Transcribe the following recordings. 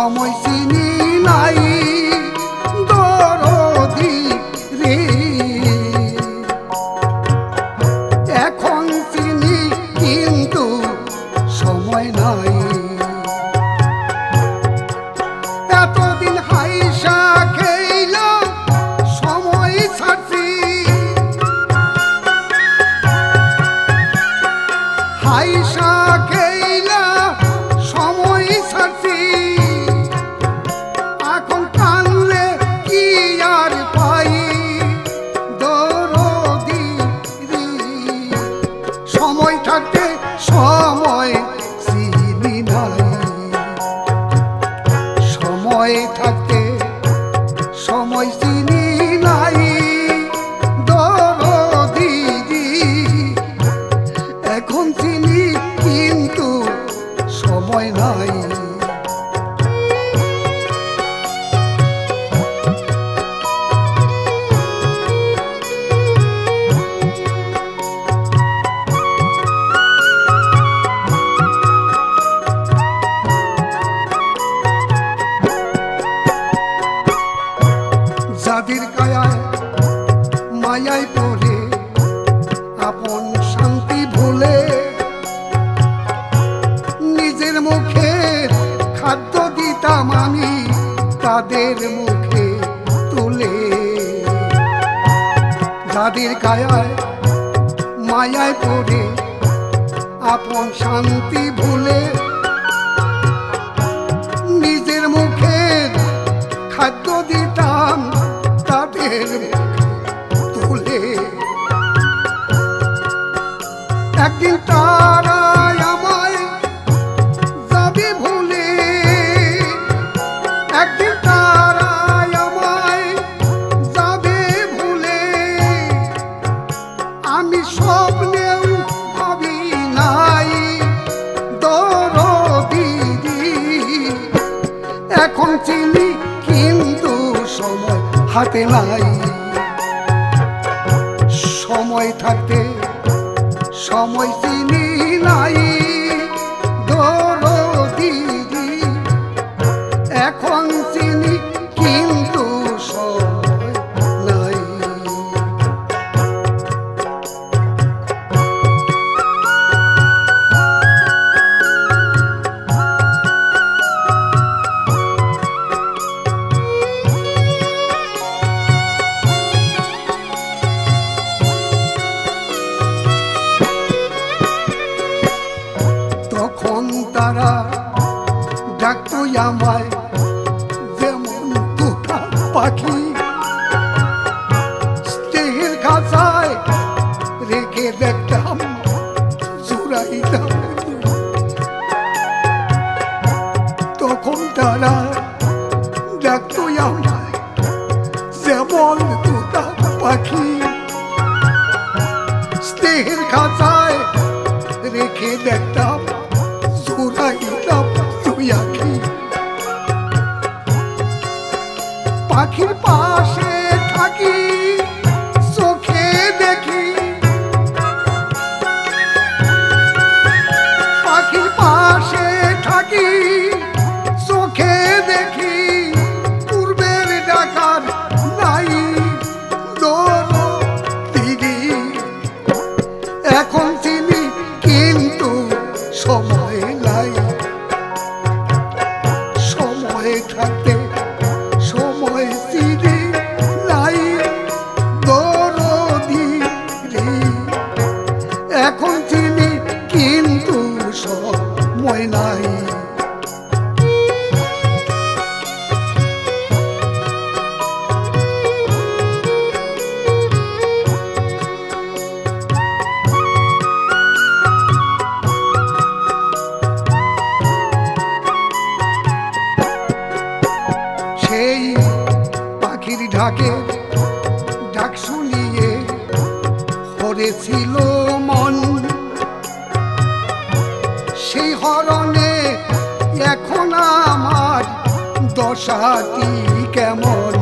সময় চিনি নাই দরদি রে, এখন চিনি কিন্তু সময় নাই। এতদিন হাইসা খেইলা সময় ছাড়ছি, হাইসা খেইলা সময় ছাড়ছি, এখন কানলে কি আর পাই দরদি রে, সময় থাকতে সময় চিনি নাই, সময় থাকতে সময় চিনি নাই দরদি রে, এখন চিনি কিন্তু সময় নাই। যাদের কায়ায় মায়ায় পড়ে আপন শান্তি ভুলে, নিজের মুখে খাদ্য দিতাম আমি তাদের মুখে তুলে, যাদের কায়ায় মায়ায় পড়ে আপন শান্তি ভুলে, নিজের মুখে খাদ্য দিতাম তাদের তুলে, একদিন তারা আমায় যাবে ভুলে, একদিন তারা আমায় যাবে ভুলে, আমি স্বপ্নেও ভাবি নাই দরদি রে, এখন চিনি কিন্তু সময় হাতে নাই, সময় থাকতে সময় চিনি নাই দরদি রে, এখন চিনি কিন্তু সময় নাই। তখন তারা ডাকতো আমায় যেমন তোতা পাখি, স্নেহের খাঁচায় রেখে দেখতাম জুড়াইতাম, তখন তারা ডাকতো আমায় যেমন তোতা পাখি, স্নেহের খাঁচায় রেখে দেখতাম জুড়াইতাম তুই আঁখি, পাখির পাশে থাকি চোখে দেখি, পাখির পাশে থাকি চোখে দেখি, পূর্বের ডাকার নাই দরদি রে, এখন চিনি কিন্তু সময় নাই, সময় থাকতে সময় চিনি নাই দরদি রে, এখন চিনি কিন্তু সময় নাই। সেই পাখির ঢাকে ডাক শুনিয়ে হরেছিল মন, সেই হরণে এখন আমার দশাটি কেমন,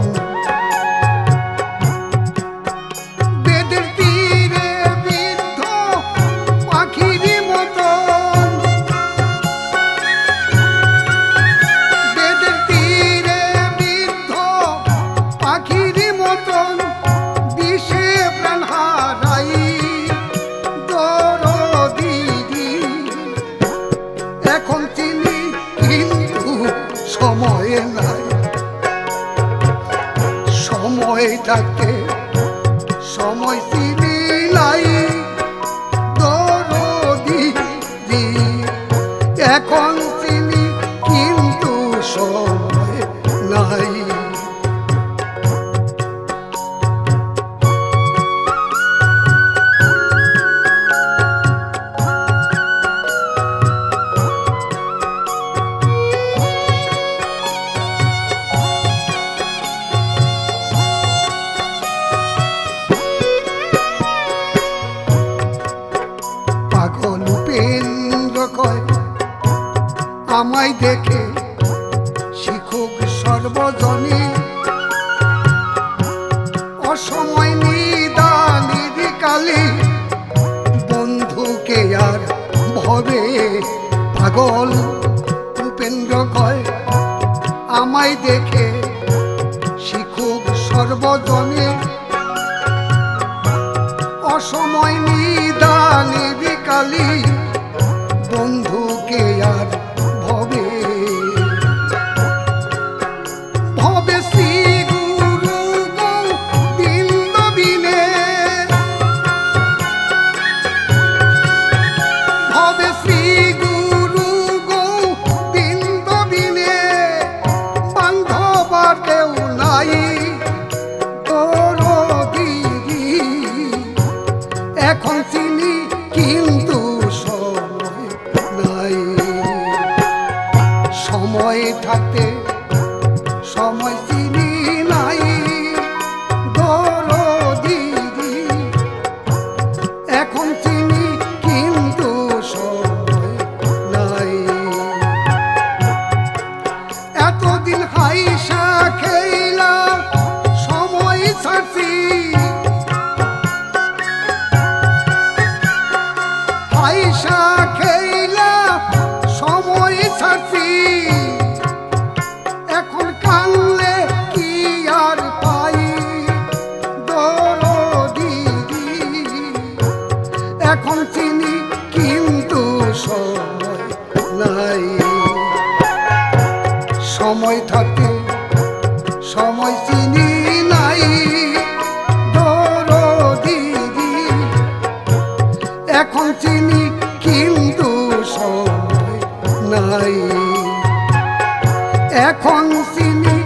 বেদের তীরে বিদ্ধ পাখির মতন, বেদের সময় চিনি নাই দরদি এখন চিনি কিন্তু সময় নাই পাগল উপেন্দ্র কয় আমায় দেখে শিখুক সর্বজনে অসময় নিদানের কালে বন্ধুকে আর ভবে পাগল উপেন্দ্র কয় আমায় দেখে শিখুক সর্বজনে অসময় নিদানের কালে বন্ধুকে আর ভবে ভবে শ্রী গুরু গোবিন্দ বিনে ভবে শ্রী গুরু গোবিন্দ বিনে বান্ধব কেউ নাই এখন চিনি কিন্তু সময় নাই সময় থাকতে সময় চিনি নাই দরদি এখন চিনি কিন্তু সময় নাই এতদিন হাইসা খেলা সময় ছাড়ছি হাইসা খেলা সময় ছাড়ছি এখন কানলে কি আর পাই দরদি এখন চিনি কিন্তু সময় নাই সময় থাকে সময় চিনি নাই দরদি এখন চিনি কিন্তু সময় নাই এখন চিনি